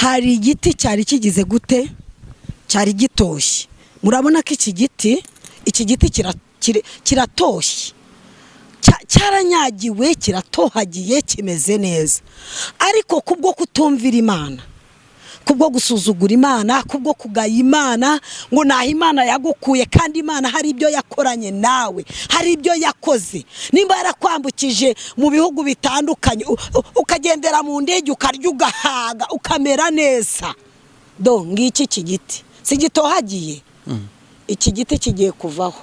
hari igiti cyari kigize gute, cyari gitoshye. Murabona ko iki giti kiratoshye, cyaranyagiwe, kiratohagiye, kimeze neza. Ariko kubwo kutumvira Imana, kubwo gusuzugura Imana, kubwo kugaya Imana, ngo naho Imana yagukuye kandi Imana hari ibyo yakoranye nawe, hari ibyo yakoze. Nimba yarakwambukije mu bihugu bitandukanye, ukagendera mu ndege, ukarya, ugahaga, ukamera neza. Ngiki iki giti si gitohagiye, iki giti kigiye kuvaho.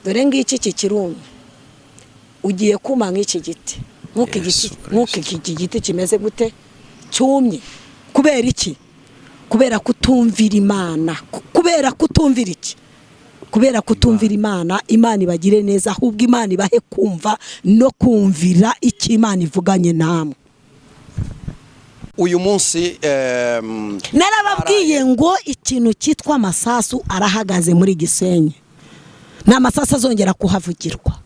Dore ngiki kikirumye, ugiye kuma nk'iki giti, nk'uko iki giti kimeze gute, cyumye. Kubera iki? Kubera kutumvira Imana. Kubera kutumvira iki? Kubera kutumvira Imana. Imana ibagire neza, ahubwo Imana ibahe kumva no kumvira icyo Imana ivuganye namwe. Uyu munsi narababwiye ngo ikintu cyitwa amasasu arahagaze muri Gisenyi. Nta masasu azongera kuhavugirwa.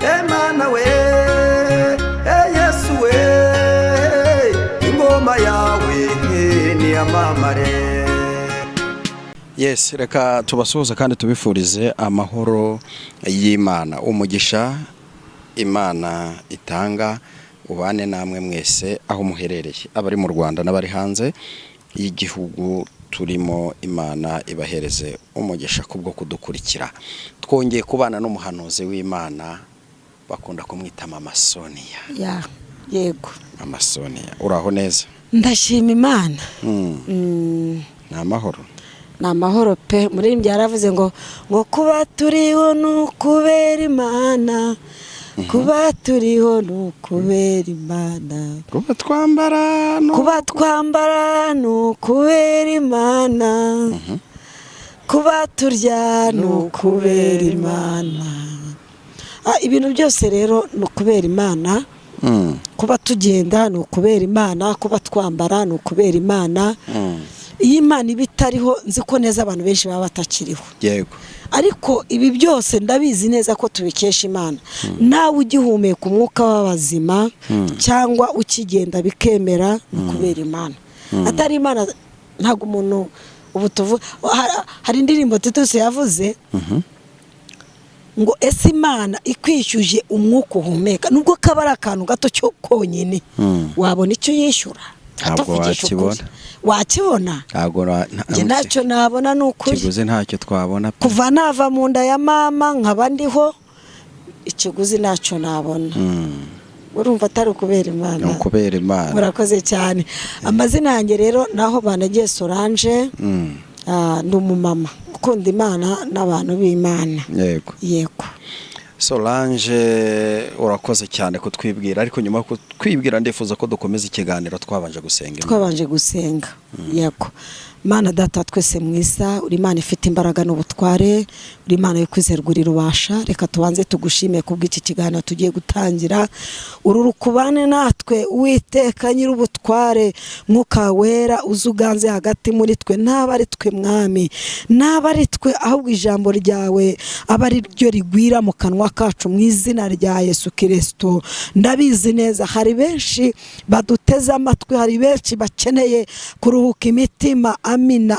Emana we, Yesu we, ingoma yawe ni amamare. Yes, reka tubasuhuze kandi tubifurize amahoro y'Imana, umugisha Imana itanga ubane namwe mwese aho muherereye, abari mu Rwanda n'abari hanze y'igihugu turimo. Imana ibahereze umugisha kubwo kudukurikira. Twongeye kubana n'umuhanuzi w'Imana bakunda kumwita Mama Sonia. Yego. Mama Sonia, uraho neza? Ndashima Imana. Ni amahoro. Ni amahoro pe. Muririmbyi yaravuze ngo kuba turiho n'ukubera Imana, kuba turiho n'ukubera Imana, kuba twambara n'ukubera Imana, kuba turya n'ukubera Imana. Ibintu byose rero n'ukubera Imana. Kuba tugenda n'ukubera Imana, kuba twambara n'ukubera Imana. Iyi Imana ibitariho nzi ko neza abantu benshi baba batakiriho. Yego. Ariko ibi byose ndabizi neza ko tubikesha Imana. Nawe ugihumeka umwuka w'abazima cyangwa ukigenda bikemera n'ukubera Imana. Atari Imana ntago umuntu ubu hari indirimbo Titus yavuze ngo ese Imana ikwishyuje umwuka uhumeka, nubwo kaba ari akantu gato cyo konyine, wabona icyo yishyura? Wakibona? Nje ntacyo nabona n'ukuri. Ikiguzi ntacyo twabona. Kuva nava mu nda ya mama nkaba ndiho, ikiguzi ntacyo nabona. Urumva atari ukubera Imana. Ukubera Imana. Murakoze cyane. Amazina yanjye rero naho Banagiye Solange. Ndi umumama ukunda Imana n'abantu b'Imana. Yego. Solange, urakoze cyane kutwibwira, ariko nyuma kutwibwira ndifuza ko dukomeza ikiganiro twabanje gusenga. Yego. Mana Data twese mwiza, uri Imana ifite imbaraga n'ubutware, uri Imana yo kwizerwa irubasha. Reka tubanze tugushime kubw'iki kiganiro tugiye gutangira. Ururukubane natwe Uwiteka nyir'ubutware, Mwuka wera uzuganze hagati muri twe. Ntaba ari twe Mwami, ntaba ari twe, ahubwo ijambo ryawe aba ari ryo rigwira mu kanwa kacu mu izina rya Yesu Kristo. Ndabizi neza hari benshi baduteze amatwi, hari benshi bakeneye kuruhuka imitima. Amina.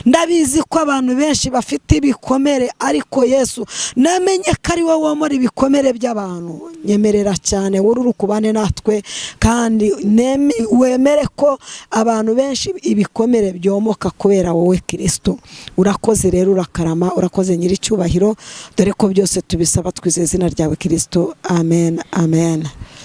Ndabizi ko abantu benshi bafite ibikomere, ariko Yesu namenye ko ari wowe womora ibikomere by'abantu. Nyemerera cyane ururukubane natwe, kandi wemere ko abantu benshi ibikomere byomoka kubera wowe Kristo. Urakoze rero, urakarama, urakoze nyir'icyubahiro, dore ko byose tubisaba twizeye izina ryawe Kristo. Amen.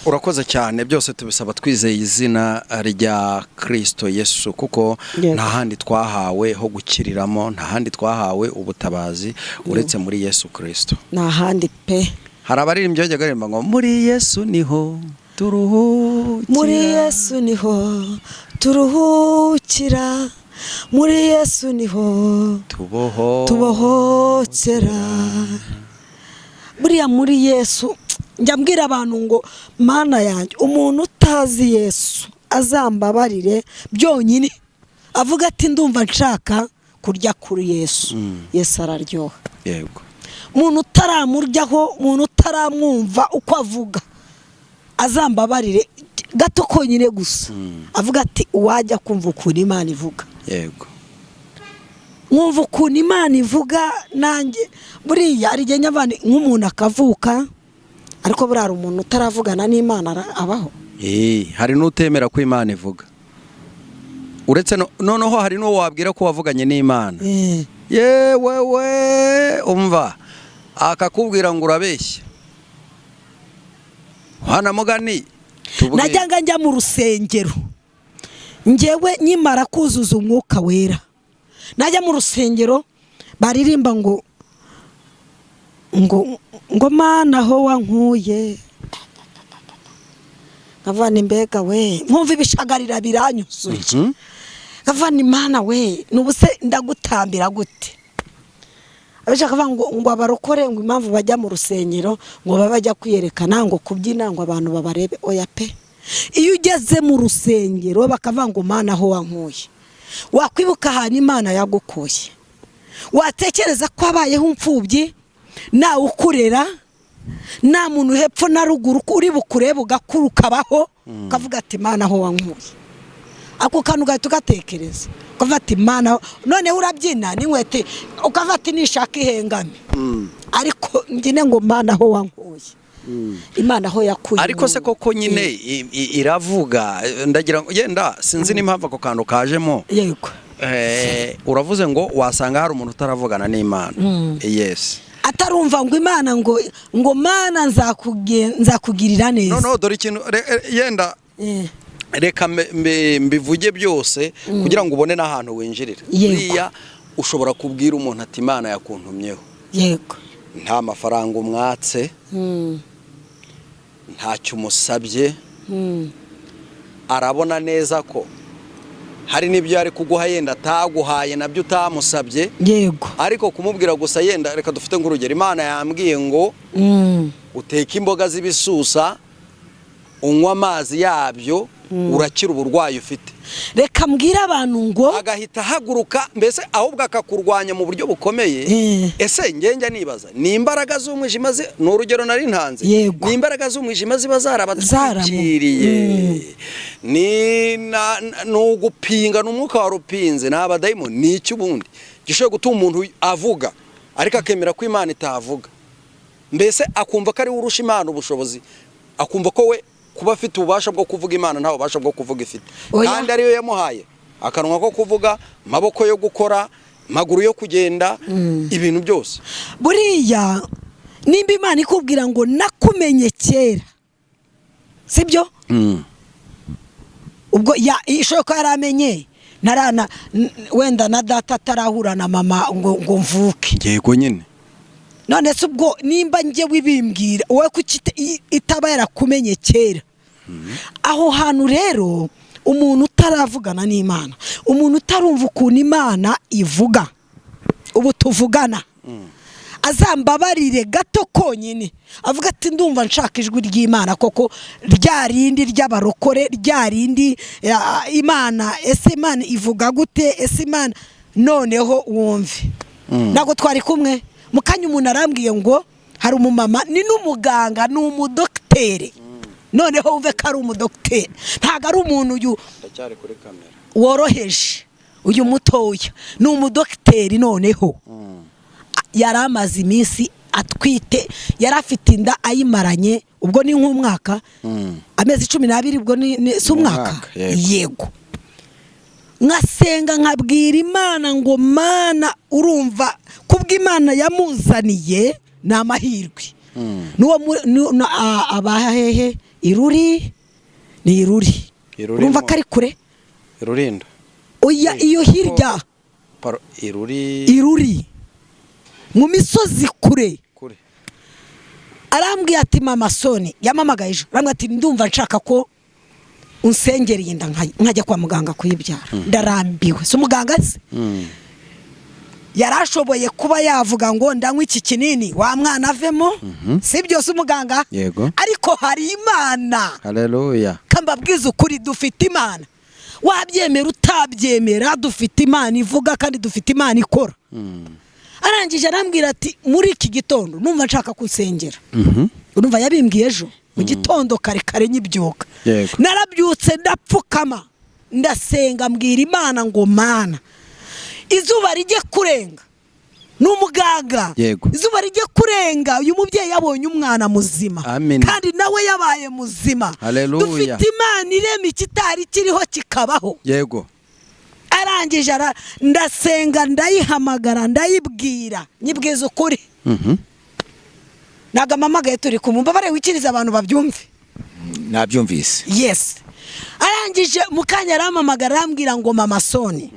Urakoze cyane, byose tubisaba twizeye izina rya Kristo Yesu, kuko nta handi twahawe ho gukiriramo, nta handi twahawe ubutabazi uretse muri Yesu Kristo. Nta handi pe. Hari abaririmbyi bajya baririmba ngo muri Yesu niho turuhukira, muri Yesu niho turuhukira, muri Yesu niho tubohokera. Buriya muri Yesu njya mbwira abantu ngo Mana yanjye, umuntu utazi Yesu azambabarire byonyine, avuga ati ndumva nshaka kurya kuri Yesu. Yesu araryoha. Yego. Umuntu utaramuryaho, umuntu utaramwumva uko avuga, azambabarire gato konyine gusa. Avuga ati uwajya kumva ukuntu Imana ivuga. Yego. Mwumva ukuntu Imana ivuga nanjye buriya ari genya abandi nk'umuntu akavuka ariko buriya ari umuntu utaravugana n'Imana abaho. Hari n'utemera ko Imana ivuga. Uretse noneho hari n'uwo wabwira ko wavuganye n'Imana. Yewe umva akakubwira ngo urabeshya. Hana mugani najyanga njya mu rusengero njyewe nyimara kuzuza umwuka wera, najya mu rusengero baririmba ngo Mana aho wankuye, nkavana imbega we nkumva ibishagarira biranyuzuye, nkavana Imana we nubuse ndagutambira gute. Abashaka ngo abarokore ngo impamvu bajya mu rusengero ngo babajya kwiyerekana ngo kubyina ngo abantu babarebe. Oya pe, iyo ugeze mu rusengero bakavuga ngo Mana aho wankuye, wakwibuka ahantu Imana yagukuye, watekereza ko abayeho umfubyi nawe ukurera, nta muntu hepfo na ruguru uri bukurebe ugakura ukabaho, ukavuga ati Mana aho wankuye. Ako kantu gahita ugatekereza ukavuga ati Mana, noneho urabyina n'inkweto ukavuga ati nishaka ihengame, ariko njye ngo Mana aho wankuye, Imana aho yakuye. Ariko se koko nyine iravuga, ndagira yenda sinzi n'impamvu ako kantu kajemo. Yego. Uravuze ngo wasanga hari umuntu utaravugana n'Imana. Yes. Atarumva ngo Imana ngo Mana nzakugirira neza. No dore ikintu yenda reka mbivuge byose kugira ngo ubone n'ahantu winjirira. Buriya ushobora kubwira umuntu ati Imana yakuntumyeho. Yego. Nta mafaranga umwatse, ntacyo umusabye, arabona neza ko hari n'ibyo yari kuguha yenda ataguhaye nabyo utamusabye. Yego. Ariko kumubwira gusa yenda reka dufite nk'urugero, Imana yambwiye ngo uteke imboga z'ibisusa, unywa amazi yabyo, urakira uburwayi ufite. Reka mbwira abantu ngo agahita haguruka, mbese ahubwo akakurwanya mu buryo bukomeye. Ese ngenge nibaza ni imbaraga z'umwijima ni urugero nari ntanze, ni imbaraga z'umwijima ziba zarabatwikiriye, ni ugupinga n'umwuka wa rupinze n'abadayimoni. Ni iki ubundi gishoboye gutuma umuntu avuga ariko akemera ko Imana itavuga, mbese akumva ko ari we urusha Imana ubushobozi, akumva ko we kuba afite ububasha bwo kuvuga Imana nta bubasha bwo kuvuga ifite, kandi ariyo yamuhaye akanwa ko kuvuga, maboko yo gukora, maguru yo kugenda, ibintu byose. Buriya nimba Imana ikubwira ngo nakumenye kera, sibyo? Ubwo ishoka yaramenye narana wenda na data tarahura na mama ngo mvuke. Yego nyine. None se ubwo nimba njye wibimbwira wowe kuki itaba yarakumenye kera? Aho hantu rero umuntu utaravugana n'Imana, umuntu utarumva ukuntu Imana ivuga, ubu tuvugana, azambabarire gato konyine avuga ati ndumva nshaka ijwi ry'Imana koko, ryarindi ry'abarokore, ryarindi Imana. Ese Imana ivuga gute? Ese Imana noneho wumve. Nago twari kumwe mukanya umuntu arambwiye ngo hari umumama ni n'umuganga, ni umudokiteri. Noneho wumve ko ari umudokiteri, ntago ari umuntu uyu ndacyari kuri kamera woroheje, uyu mutoya ni umudokiteri. Noneho yaramaze iminsi atwite, yarafite inda ayimaranye, ubwo ni nk'umwaka, amezi 12, ubwo ni umwaka. Yego. Ngasenga nkabwira Imana ngo Mana urumva kubw'Imana yamuzaniye ni amahirwe. Nuwo abahehe iruri ni iruri, urumva kari kure Irurindo. Oya iyo hirya iruri mu misozi kure. Arambwiye ati Mama Soni yamamagaye ejo, arambwiye ati ndumva nshaka ko unsengereye inda nkajya kwa muganga kuyibyara. Ndarambiwe. So muganga se yarashoboye kuba yavuga ngo ndanywa iki kinini wa mwana avemo, si byose umuganga. Yego. Ariko hari Imana. Haleluya. Kambabwiza ukuri dufite Imana. wabyemera utabyemera dufite Imana ivuga kandi dufite Imana ikora. Arangije arambwira ati muri iki gitondo numva nshaka kusengera. Urumva yabimbwiye ejo mu gitondo kare kare nyibyuka. Narabyutse ndapfukama ndasenga mbwira Imana ngo Mana izuba rijye kurenga n'umuganga izuba rijye kurenga uyu mubyeyi yabonye umwana muzima kandi nawe yabaye muzima. Dufite Imana irema ikitari kiriho kikabaho. Yego. Arangije ndasenga ndayihamagara ndayibwira nyibwiza ukuri. Nagamamagaye turi kumumba bare wikiriza abantu babyumve. Nabyumvise. Yes. Arangije mukanya aramamagara arambwira ngo Mama Soni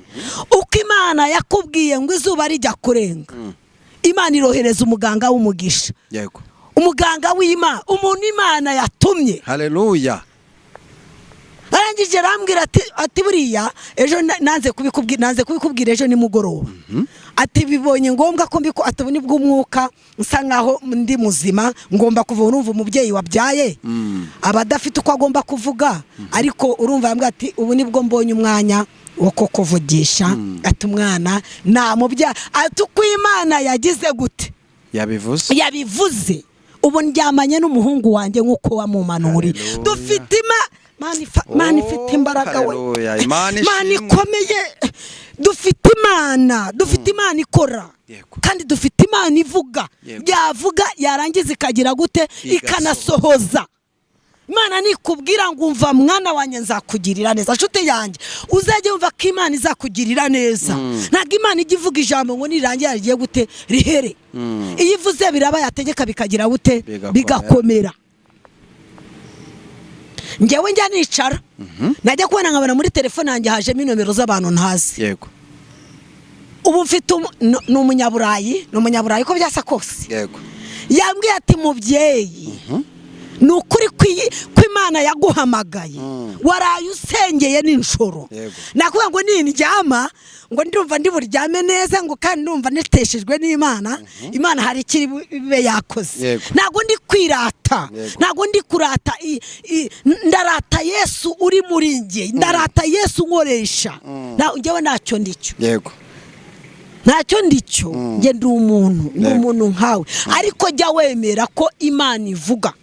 uko Imana yakubwiye ngo izuba rijya kurenga Imana irohereza umuganga w'umugisha. Yego. Umuganga w'Imana umuntu Imana yatumye. Haleluya. Arangije arambwira ati buriya ejo nanze kubikubwira ejo ni mugoroba. Ati bibonye ngombwa ko mbiko atabuni bw'umwuka nsa nkaho ndi muzima ngomba kuva urumva umubyeyi wabyaye abadafite uko agomba kuvuga ariko urumva yambwa ati ubu nibwo mbonye umwanya wo kuvugisha ati umwana namubya ati uko Imana yagize gute yabivuze ubu ndyamanye n'umuhungu wanjye nkuko wamumanurira. Dufite Imana ifite imbaraga we. Imana ikomeye. Dufite Imana ikora kandi dufite Imana ivuga yavuga yarangiza ikagira gute ikanasohoza. Imana nikubwira ngo umva mwana wanjye nzakugirira neza nshuti yanjye uzajye umva ko Imana izakugirira neza. Ntago Imana igivuga ijambo ngo nirangiye yagiye gute rihere. Iyo ivuze biraba yategeka bikagira gute bigakomera. Njyewe njya nicara najya kubona nkabona muri telefone yanjye hajemo inomero z'abantu ntazi. Yego. Ubu mfite n'umunyaburayi ko byasa kose. Yego. Yambwiye ati mubyeyi nukuri ko Imana yaguhamagaye waraye usengeye n'inshoro. Nakuvuga ngo nindyama ngo ndumva ndi buryame neza ngo kandi ndumva neteshejwe n'Imana. Imana hari ikiri bibe yakoze. Nago ndi kwirata nago ndi kurata ndarata Yesu uri muri nge ndarata Yesu nkoresha njyewe ntacyo ndicyo. Yego. Ntacyo ndicyo nge ndi umuntu nkawe ariko jya wemera ko Imana ivuga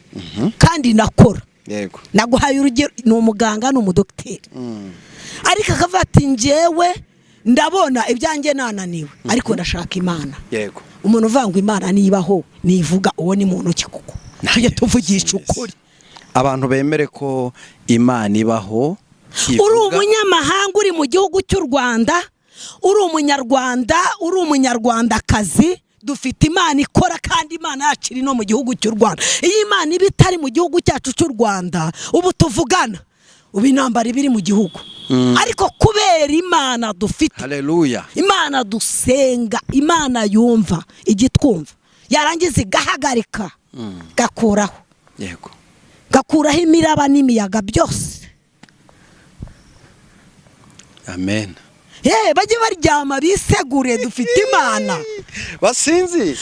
kandi nakora. Yego. Naguhaye urugero ni umuganga n'umudokiteri ariko akavuga ati njyewe ndabona ibyanjye nananiwe ariko ndashaka Imana. Yego. Umuntu uvanga Imana nibaho nivuga uwo ni muntu ki kuko tujye tuvugisha ukuri. Abantu bemere ko Imana ibaho. Uri umunyamahanga uri mu gihugu cy'u Rwanda uri umunyarwanda uri umunyarwandakazi dufite Imana ikora kandi Imana yacu iri no mu gihugu cy'u Rwanda. Iyi Imana iba itari mu gihugu cyacu cy'u Rwanda ubu tuvugana ubu intambara ibiri mu gihugu ariko kubera Imana dufite. Haleluya. Imana dusenga Imana yumva igitwumva yarangiza igahagarika gakuraho. Yego. Gakuraho imiraba n'imiyaga byose. Amen. Bajye baryama bisegure dufite Imana.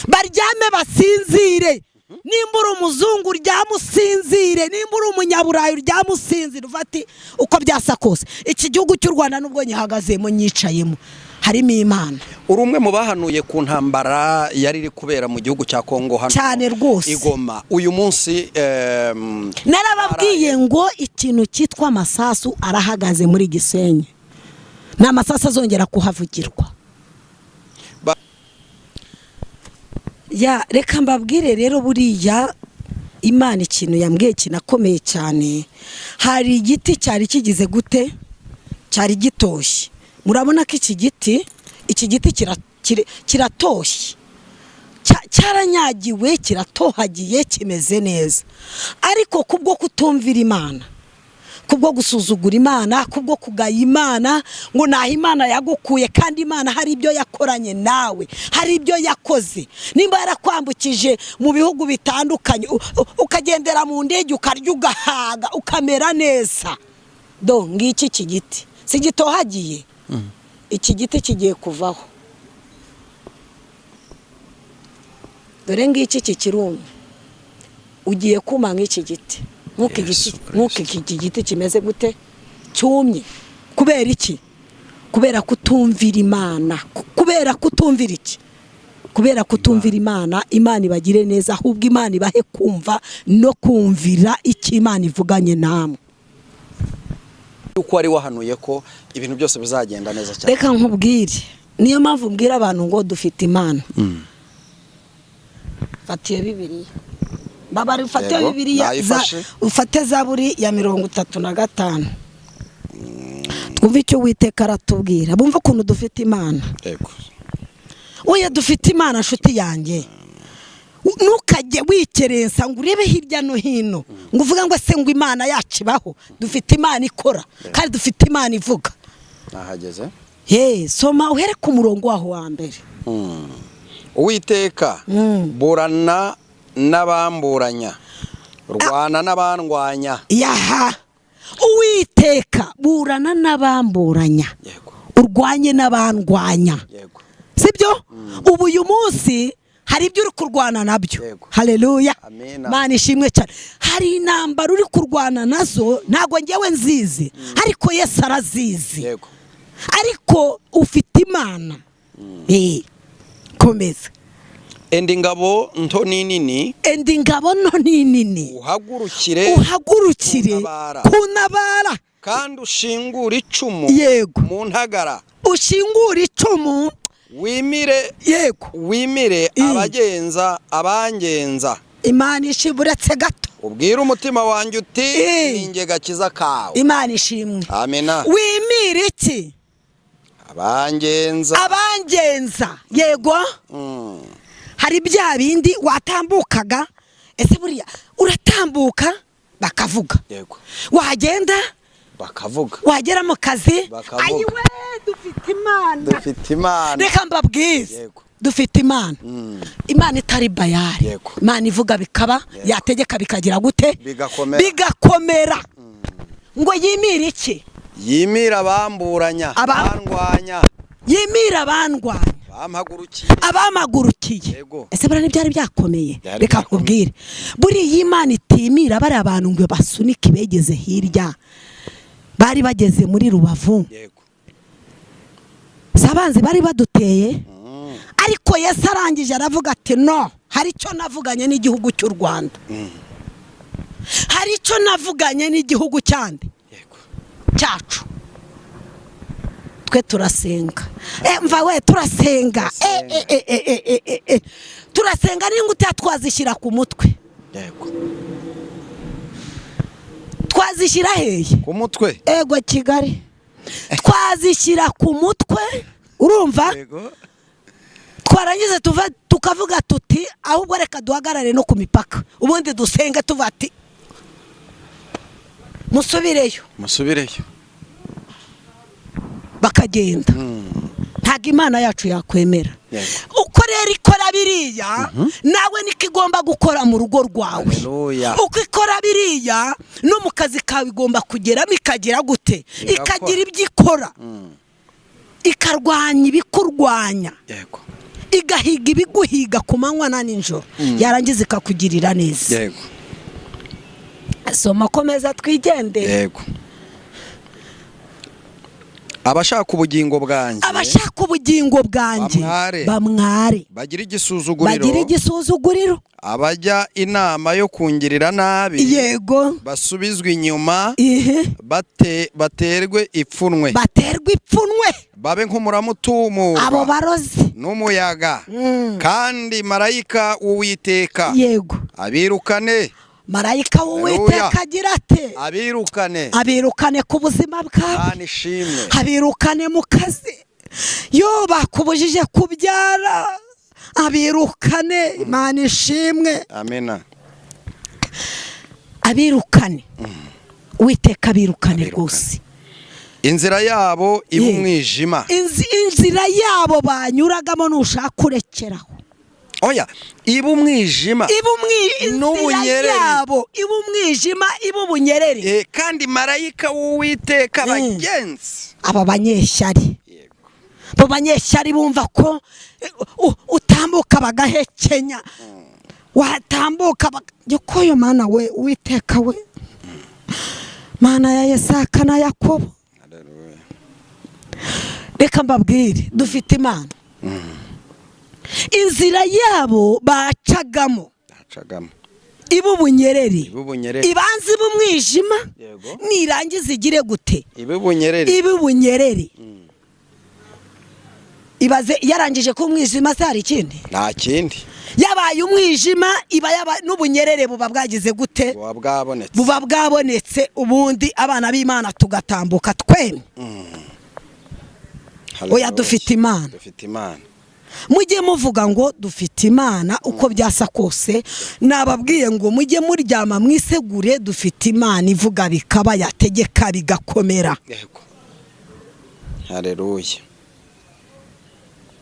Baryame basinzire. Nimba uri umuzungu uryamusinzire nimba uri umunyaburayi uryamusinzire ufati uko byasa kose. Iki gihugu cy'u Rwanda nubwo nyihagazemo nyicayemo harimo Imana. Uri umwe mu bahanuye ku ntambara yari iri kubera mu gihugu cya Kongo hano cyane rwose Igoma. Uyu munsi narababwiye ngo ikintu cyitwa amasasu arahagaze muri Gisenyi. Nta masasu azongera kuhavugirwa. Reka mbabwire rero buriya Imana ikintu yambwiye kinakomeye cyane. Hari igiti cyari kigize gute cyari gitoshye. Murabona ko iki giti kiratoshye cyaranyagiwe kiratohagiye kimeze neza ariko kubwo kutumvira Imana kubwo gusuzugura Imana kubwo kugaya Imana ngo naho Imana yagukuye kandi Imana hari ibyo yakoranye nawe hari ibyo yakoze. Nimba yarakwambukije mu bihugu bitandukanye ukagendera mu ndege ukarya ugahaga ukamera neza ngiki iki giti si gitohagiye. Iki giti kigiye kuvaho dore ngiki kikirumye ugiye kuma nk'iki giti nk'uko iki giti kimeze gute cyumye kubera iki? Kubera kutumvira Imana. Kubera kutumvira iki? Kubera kutumvira Imana. Imana ibagire neza, ahubwo Imana ibahe kumva no kumvira icyo Imana ivuganye namwe. Uko ari wahanuye ko ibintu byose bizagenda neza cyane. Reka nkubwire, niyo mpamvu mbwira abantu ngo dufite Imana. Fatiye Bibiliya. Babari ufate Bibiliya, ufate Zaburi ya 35. Twumva icyo Uwiteka aratubwira. Bumva ukuntu dufite Imana. Yego. Oya, dufite Imana nshuti yanjye. Ntukajye wikerensa ngo urebe hirya no hino ngo uvuga ngo se ngo Imana yacu ibaho. Dufite Imana ikora kandi dufite Imana ivuga. Nahageze. Soma uhere ku murongo waho wa mbere. Uwiteka burana n'abamburanya, rwana n'abandwanya. Yaha. Uwiteka burana n'abamburanya, urwanye n'abandwanya. Sibyo? Ubu uyu munsi hari ibyo uri kurwana nabyo. Haleluya. Mana ishimwe cyane. Hari intambara uri kurwana nazo ntago ngewe nzizi, ariko Yesu arazizi. Ariko ufite Imana. Komeza. Endi ngabo nto ninini. Endi ngabo nto ninini. Uhagurukire kunabara. Kandi ushingura icumu mu ntagara. Ushingura icumu. Wimire abangenza. Imana ishiburetse gato. Ubwira umutima wanjye uti ninjye gakiza kawe. Imana ishimwe. Amina. Wimire iki? Abangenza. Yego. Hari bya bindi watambukaga, ese buriya uratambuka bakavuga. Yego. Wagenda bakavuga. Wagera mu kazi, ayiwe dufite Imana. Reka mbabwize. Dufite Imana. Imana itari bayari. Imana ivuga bikaba, yategeka bikagira gute? Bigakomera. Ngo yimire iki? Yimira abamburanya, abandwanya. Yimira abandwanya. Abamagurukiye. Ese bura n'ibyari byakomeye. Reka nkubwire. Buri Imana itimira bari abantu ngo basunike begeze hirya. Bari bageze muri Rubavu. Sabanzi bari baduteye. Ariko Yesu arangije aravuga ati no, hari icyo navuganye n'igihugu cy'u Rwanda. Hari icyo navuganye n'igihugu cyande. Cyacu. Twe turasenga. Mva we turasenga. Turasenga n'ingute twazishyira ku mutwe. Twazishyira hehe? Ku mutwe. Ego Kigali. Twazishyira ku mutwe. Urumva? Twarangiza tukavuga tuti ahubwo reka duhagarare no ku mipaka. Ubundi dusenga tuva ati musubireyo. Bakagenda. Ntago Imana yacu yakwemera. Uko rero ikora biriya, nawe niko igomba gukora mu rugo rwawe. Uko ikora biriya, no mu kazi kawe igomba kugeramo ikagira gute? Ikagira ibyo ikora. Ikarwanya ibikurwanya. Igahiga ibiguhiga ku manywa na nijoro. Yarangiza ikakugirira neza. Soma komeza twigendere. Abashaka ubugingo bwanjye. Bamware. Bagira igisuzuguriro. Abajya inama yo kungirira nabi. Yego. Basubizwe inyuma. Baterwe ipfunwe. Babe nk'umuramutumuka. Abo barozi. N'umuyaga. Kandi marayika w'Uwiteka. Yego. Abirukane. Marayika w'Uwiteka agira ate? Abirukane ku buzima bwawe. Abirukane mu kazi. Yo bakubujije kubyara. Abirukane. Imana ishimwe. Amina. Abirukane. Uwiteka abirukane rwose. Inzira yabo iba umwijima. Inzira yabo banyuragamo nushaka kurekeraho. Oya, iba umwijima. N'ubunyerere. Yabo iba umwijima, iba ubunyerere. Kandi marayika w'Uwiteka bagenzi. Aba banyeshyari. Bo banyeshyari bumva ko utambuka bagahekenya. Watambuka yokoyo Mana we Uwiteka we. Mana ya Yesaka na Yakobo. reka mbabwire dufite Imana. Inzira yabo bacagamo ibu bunyereri ibanze bumwijima nirangiza igire gute ibu bunyereri ibaze yarangije ko umwijima se hari ikindi nta kindi yabaye umwijima iba yaba n'ubunyerere buba bwagize gute buba bwabonetse ubundi abana b'Imana tugatambuka twemye. Oya dufite Imana. Mujye muvuga ngo dufite Imana uko byasa kose, nababwiye ngo mujye muryama mwisegure dufite Imana ivuga bikaba yategeka bigakomera. Haleluya.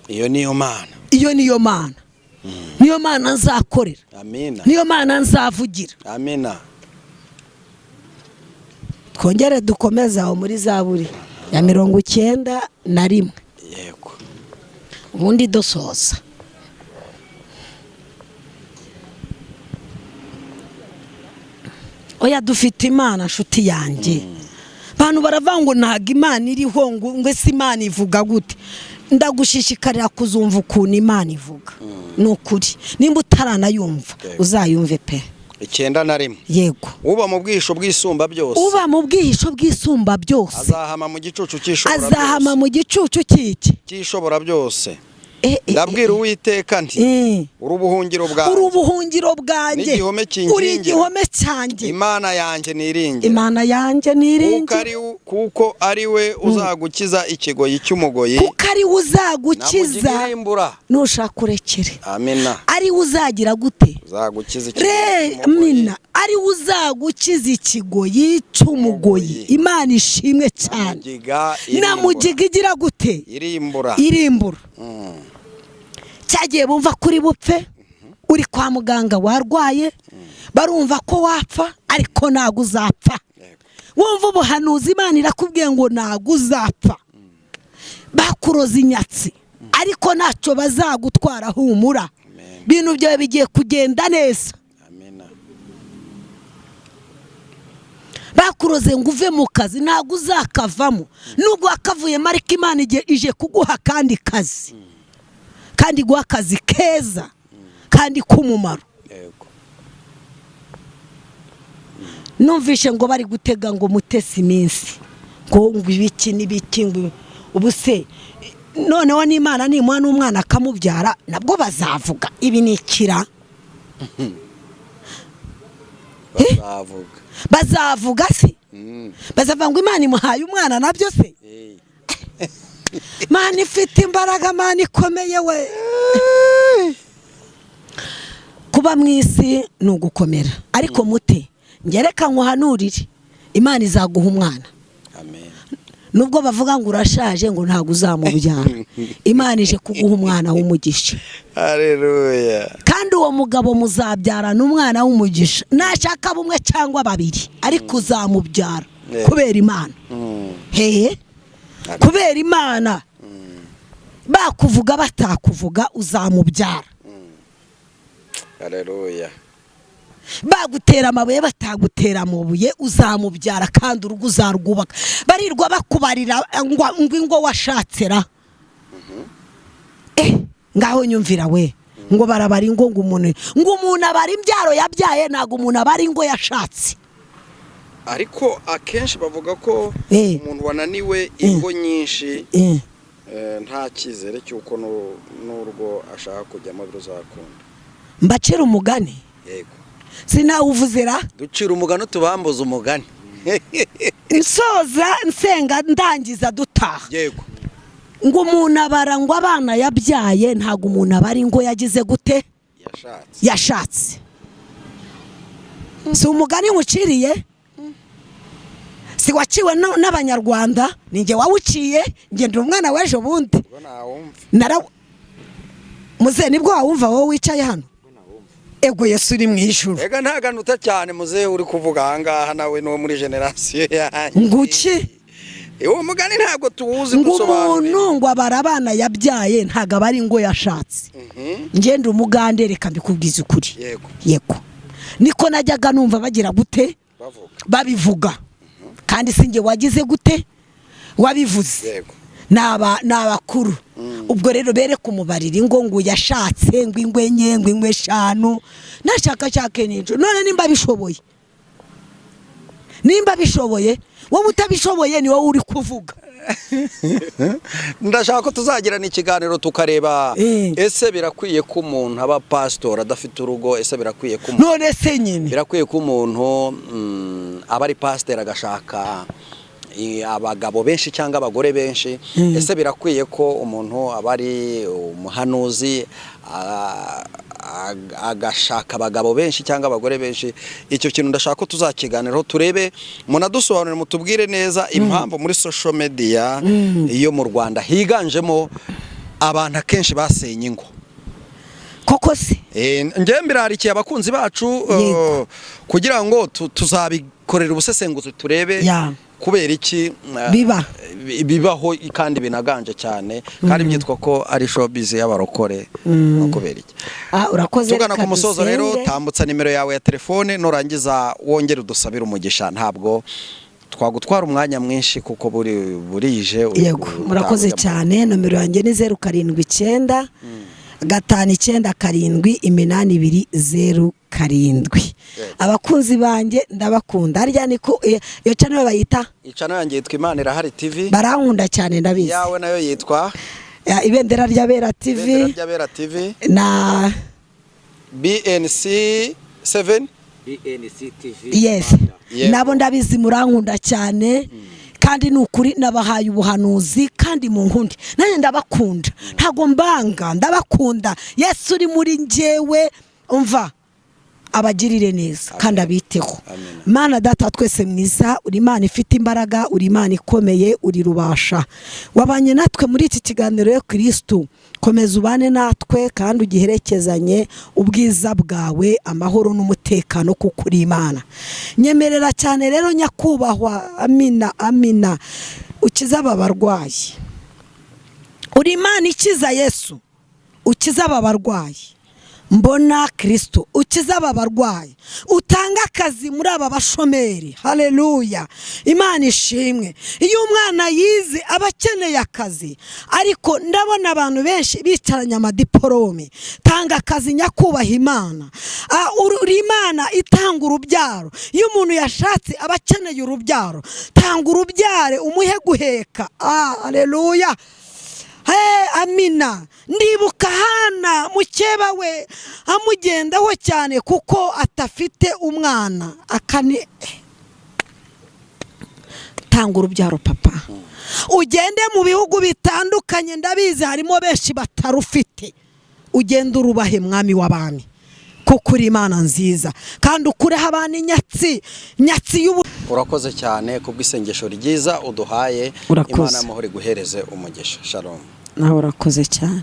Iyo niyo Mana. Niyo Mana nzakorera. Amina. Niyo Mana nzavugira. Amina. Twongere dukomeza aho muri Zaburi ya 91. Yego. Ubundi dosoza. Oya dufite Imana nshuti yanjye. Bantu baravango ntaga Imana iriho ngo ese Imana ivuga gute. Ndagushishikarira kuzumva ukuntu Imana ivuga. Nukuri nimba utaranayumva uzayumve pe. 91. Yego. Uba mu bwisho bwisumba byose. Uba mu bwisho bwisumba byose. Azahama mu gicucu cy'ishobora byose. Azahama mu gicucu cy'iki cy'ishobora byose. Ndabwira Uwiteka nti urubuhungiro bwanjye uri igihome cyanjye Imana yanjye niringira kuko ari we uzagukiza ikigoyi cy'umugoyi kuko ari we uzagukiza nushaka kurekere amina ari we uzagira gute uzagukiza amina ari we uzagukiza ikigoyi cy'umugoyi Imana ishimwe cyane namugiga igira gute irimbura cyagiye bumva kuri bupfe uri kwa muganga warwaye barumva ko wapfa ariko nago uzapfa wumva ubuhanuzi Imana irakubwiye ngo nago uzapfa bakuroza inyatsi ariko ntacyo bazagutwara humura bintu byawe bigiye kugenda neza bakuroze ngo uve mu kazi nago uzakavamo nubwo wakavuyemo ariko Imana ije kuguha kandi kazi kandi guha akazi keza kandi k'umumaro. Numvishe ngo bari gutega ngo mutese iminsi ngo ibiki n'ibiki ngo ubuse noneho n'Imana nimwana n'umwana akamubyara nabwo bazavuga ibi nikira bazavuga se bazavuga ngo Imana imuhaye umwana nabyo se Mana ifite imbaraga Mana ikomeye we kuba mwisi nugukomera ariko mute ngereka nkuhanurire Imana izaguha umwana amen nubwo bavuga ngo urashaje ngo ntago uzamubyara Imana ije kuguha umwana w'umugisha haleluya kandi uwo mugabo muzabyara n'umwana w'umugisha nashaka bumwe cyangwa babiri ariko uzamubyara kubera Imana kubera Imana bakuvuga batakuvuga uzamubyara haleluya bagutera amabuye batagutera amabuye uzamubyara kandi urugo uzarwubaka barirwa bakubarira ngo washatsera ngaho nyumvira we ngo barabara ingo ngo umuntu abari imbyaro yabyaye nago umuntu abari ingo yashatse ariko akenshi bavuga ko umuntu wananiwe ingo nyinshi nta kizere cyuko n'urwo ashaka kujyamo biruzakunda mbacira umugani yego sinawuvuzera ducira umugani tubambuza umugani insoza nsenga ndangiza dutaha yego ngo umuntu abara ngo abana yabyaye ntago umuntu abari ngo yagize gute yashatse si umugani nguciriye si waciwe n'abanyarwanda ninjye wawuciye ngenda umwana w'ejo bundi muze nibwo wawumva wowe wicaye hano ego Yesu uri mu ijuru ega ntaganuta cyane muze uri kuvuga ahangaha nawe no muri generation yanjye nguki uwo mugani ntago tuwuzi gusobanura umuntu ngo abara abana yabyaye ntago abari ngo yashatse ngenda umugande reka mbikubwiza ukuri yego niko najyaga numva bagira gute babivuga kandi singe wagize gute wabivuze n'abakuru ubwo rero bere kumubarira ingo ngo yashatse ngo ingwe nye ngo ingwe 5 nashaka cyake n'injo none nimba bishoboye wowe utabishoboye ni wowe uri kuvuga. ndashaka ko tuzagirana ikiganiro tukareba ese birakwiye ko umuntu aba pastor adafite urugo, ese birakwiye ko none se nyine birakwiye ko umuntu aba ari pastor agashaka abagabo benshi cyangwa abagore benshi, ese birakwiye ko umuntu aba ari umuhanuzi agashaka abagabo benshi cyangwa abagore benshi? Icyo kintu ndashaka ko tuzakiganiraho turebe, munadusobanurire mutubwire neza impamvu muri social media iyo mu Rwanda higanjemo abantu akenshi basenye ingo. Koko se njye mbirarikiye abakunzi bacu kugira ngo tuzabikorera ubusesenguzi turebe kubera iki bibaho kandi binaganje cyane kandi byitwa ko ari showbiz y'abarokore no kubera iki. Urakoze. Tugana ku musozo rero, tambutsa nimero yawe ya telefone nurangiza wongere udusabira umugisha, ntabwo twagutwara umwanya mwinshi kuko burije. Yego, murakoze cyane. Nomero yanjye ni 079 597 abakunzi banjye ndabakunda. Harya niko iyo channel bayita? Channel yanjye yitwa Imana Irahari TV. Barankunda cyane ndabizi. Yawe nayo yitwa Ibendera ry'Abera TV na BNC 7 BNC TV. Yes, nabo ndabizi murankunda cyane. Kandi nukuri nabahaye ubuhanuzi kandi mu nkundi nanye ndabakunda, ntago mbanga, ndabakunda. Yesu uri muri njyewe, umva abagirire neza kandi abiteho. Mana data twese mwiza, uri Imana ifite imbaraga, uri Imana ikomeye, uri rubasha. Wabanye natwe muri iki kiganiro yo Kristo, komeza ubane natwe kandi ugiherekezanye ubwiza bwawe, amahoro n'umutekano kuko uri Imana. Nyemerera cyane rero nyakubahwa, amina ukiza ababarwayi. Uri Imana ikiza. Yesu ukiza ababarwayi. Mbona Kristo ukiza ababarwayi, utanga akazi muri aba bashomeri. Haleluya, Imana ishimwe. Iyo umwana yize abakeneye akazi, ariko ndabona abantu benshi bicaranye amadiplome. Tanga akazi nyakubahwa Imana. Uri Imana itanga urubyaro. Iyo umuntu yashatse abakeneye urubyaro, tanga urubyare umuhe guheka. Haleluya. Amina. Ndibuka Hana mukeba we amugendaho cyane kuko atafite umwana. Tanga urubyaro papa. Ugende mu bihugu bitandukanye, ndabizi harimo benshi batarufite. Ugende urubahe mwami w'abami kuko uri Imana nziza kandi ukureho abantu nyatsi y'ubu. Urakoze cyane kubw'isengesho ryiza uduhaye. Imana amahoro iguhereze umugisha. Shalom. Nawe urakoze cyane.